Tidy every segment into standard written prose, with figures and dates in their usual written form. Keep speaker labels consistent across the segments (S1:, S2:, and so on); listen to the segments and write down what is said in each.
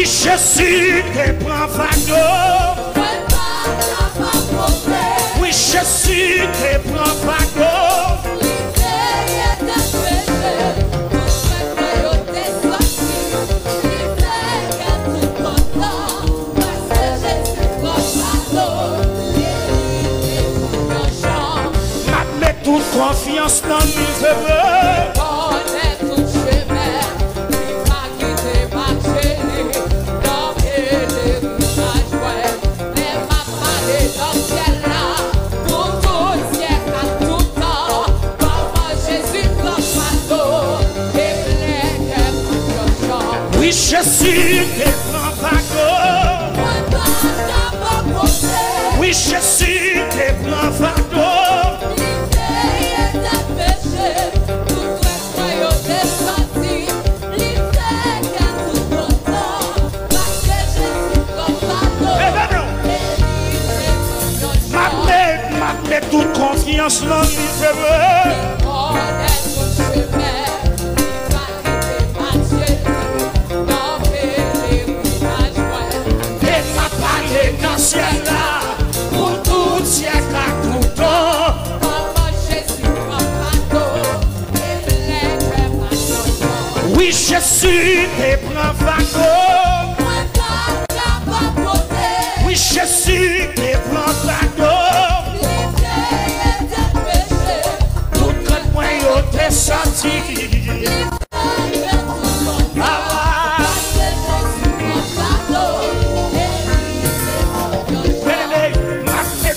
S1: Oui, Jésus te prend fado. Oui, Jésus te prend fado. Toute confiance dans lui,
S2: connaît tout chemin, il va quitter ma chérie, dans les visages, mais m'a parlé dans ce ciel-là, pour tout siècle, à tout temps, comment Jésus prend fado, et plein de chant.
S1: oui, Jésus te prend fado. Oui, Jésus te prend fado. Toute confiance dans lui, et m'a parlé dans ce ciel-là, pour tout siècle à tout temps. Oui, Jésus te prend fado. Oui, Jésus te prend fado. Senti m'a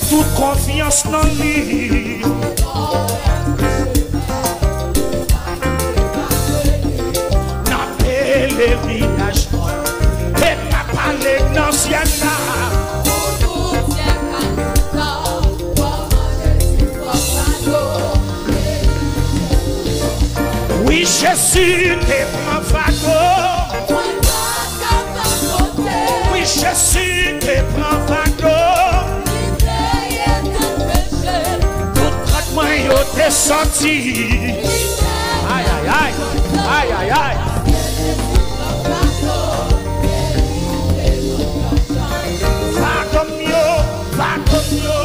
S1: toute confiance dans lui. N'a pèlerinage et m'a parlé dans ce ciel-là. Oui, Jésus te prend fado. Oui, Jésus te prend fado. Tout traitement yo te senti. Aïe, aïe, aïe, aïe, aïe, aïe. Fado mio, fado mio.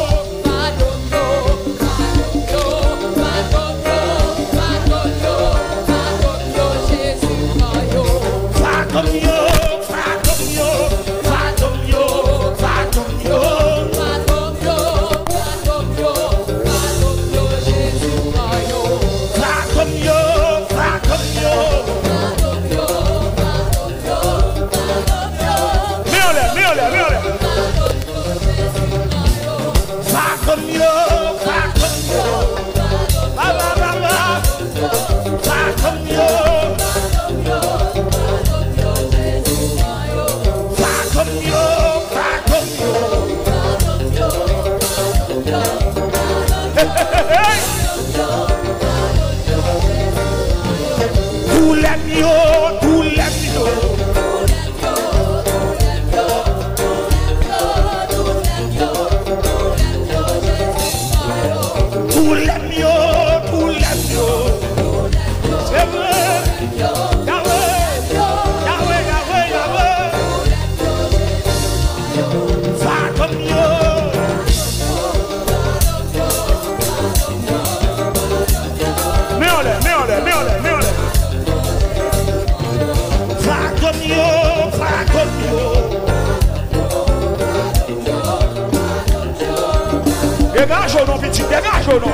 S1: Dégage au nom, petit, dégage au nom.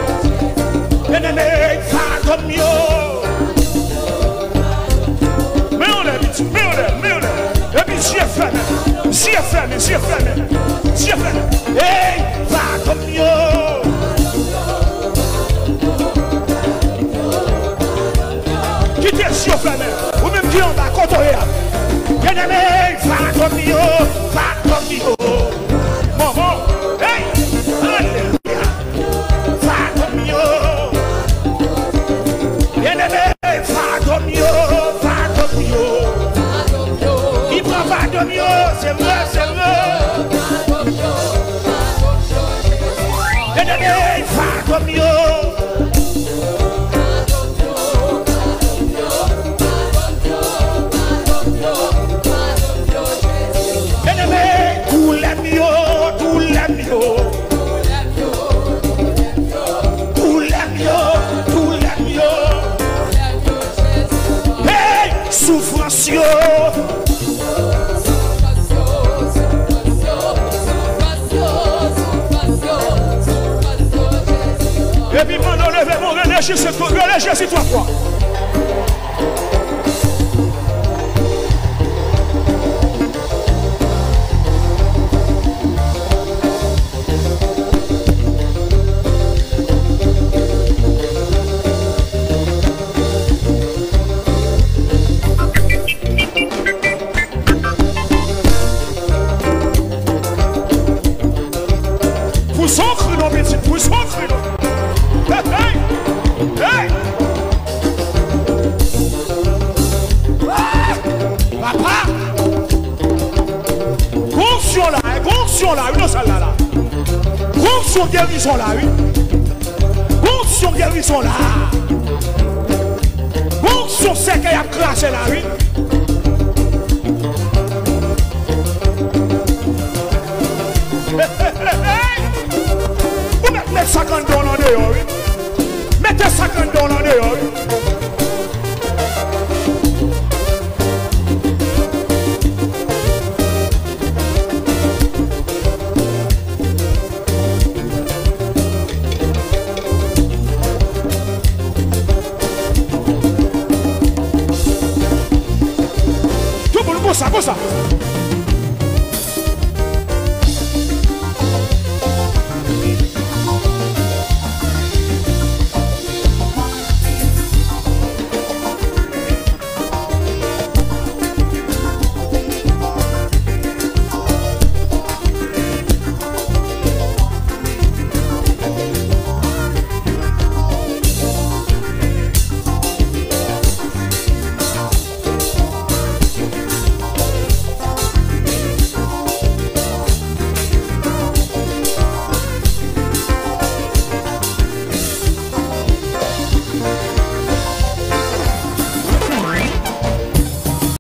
S1: Bien-aimé, fado mio. Mais on est, petit, mais on est. Et puis, si est fermé. Hey, fado mio. Qui t'es si fermé? Ou même qui en bas, quand on est. Bien-aimé, fado mio. Maman, hey, alléluia. Fado mio. Bien-aimé, fado mio. Il prend fado mio, c'est vrai. Bien-aimé, fado mio. Jezi 3 fois. Vous s'ancrez dans mes titres, vous s'ancrez dans. Hey! Hey! Ah! Papa! Gonction là, oui, non, celle-là, là. Gonction guérison là, oui. Gonction guérison là. Gonction sec et à cracher là, oui. Vous mettez 50 $ en dehors, oui. Mettez 50 $ en dehors, oui. Tout le monde, comme ça.